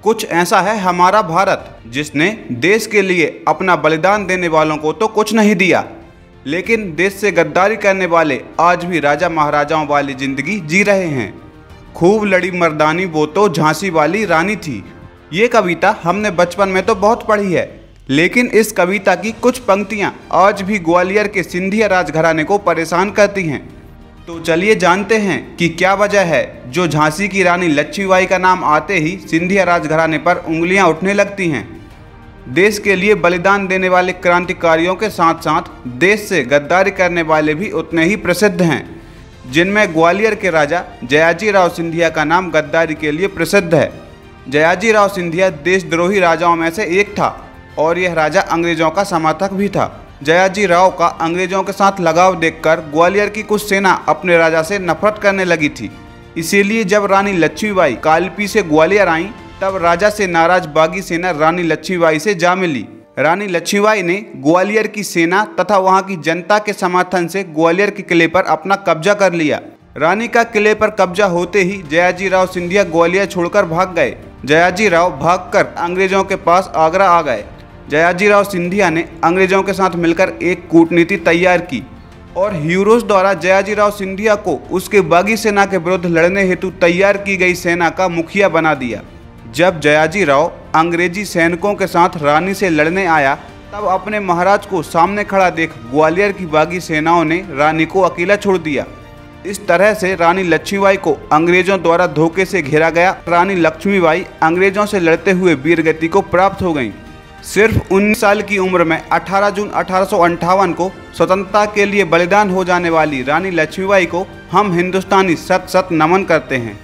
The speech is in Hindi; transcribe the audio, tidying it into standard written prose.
कुछ ऐसा है हमारा भारत, जिसने देश के लिए अपना बलिदान देने वालों को तो कुछ नहीं दिया, लेकिन देश से गद्दारी करने वाले आज भी राजा महाराजाओं वाली जिंदगी जी रहे हैं। खूब लड़ी मर्दानी वो तो झांसी वाली रानी थी। ये कविता हमने बचपन में तो बहुत पढ़ी है, लेकिन इस कविता की कुछ पंक्तियां आज भी ग्वालियर के सिंधिया राजघराने को परेशान करती हैं। तो चलिए जानते हैं कि क्या वजह है जो झांसी की रानी लक्ष्मीबाई का नाम आते ही सिंधिया राजघराने पर उंगलियां उठने लगती हैं। देश के लिए बलिदान देने वाले क्रांतिकारियों के साथ साथ देश से गद्दारी करने वाले भी उतने ही प्रसिद्ध हैं, जिनमें ग्वालियर के राजा जयाजी राव सिंधिया का नाम गद्दारी के लिए प्रसिद्ध है। जयाजी राव सिंधिया देशद्रोही राजाओं में से एक था और यह राजा अंग्रेजों का समर्थक भी था। जयाजी राव का अंग्रेजों के साथ लगाव देखकर ग्वालियर की कुछ सेना अपने राजा से नफरत करने लगी थी। इसीलिए जब रानी लक्ष्मीबाई कालपी से ग्वालियर आईं, तब राजा से नाराज बागी सेना रानी लक्ष्मीबाई से जा मिली। रानी लक्ष्मीबाई ने ग्वालियर की सेना तथा वहां की जनता के समर्थन से ग्वालियर के किले पर अपना कब्जा कर लिया। रानी का किले पर कब्जा होते ही जयाजी राव सिंधिया ग्वालियर छोड़कर भाग गए। जयाजी राव भागकर अंग्रेजों के पास आगरा आ गए। जयाजी राव सिंधिया ने अंग्रेजों के साथ मिलकर एक कूटनीति तैयार की और ह्यूरोस द्वारा जयाजी राव सिंधिया को उसके बागी सेना के विरुद्ध लड़ने हेतु तैयार की गई सेना का मुखिया बना दिया। जब जयाजी राव अंग्रेजी सैनिकों के साथ रानी से लड़ने आया, तब अपने महाराज को सामने खड़ा देख ग्वालियर की बागी सेनाओं ने रानी को अकेला छोड़ दिया। इस तरह से रानी लक्ष्मीबाई को अंग्रेजों द्वारा धोखे से घेरा गया। रानी लक्ष्मीबाई अंग्रेजों से लड़ते हुए वीरगति को प्राप्त हो गईं। सिर्फ 19 साल की उम्र में 18 जून 1858 को स्वतंत्रता के लिए बलिदान हो जाने वाली रानी लक्ष्मीबाई को हम हिंदुस्तानी शत शत नमन करते हैं।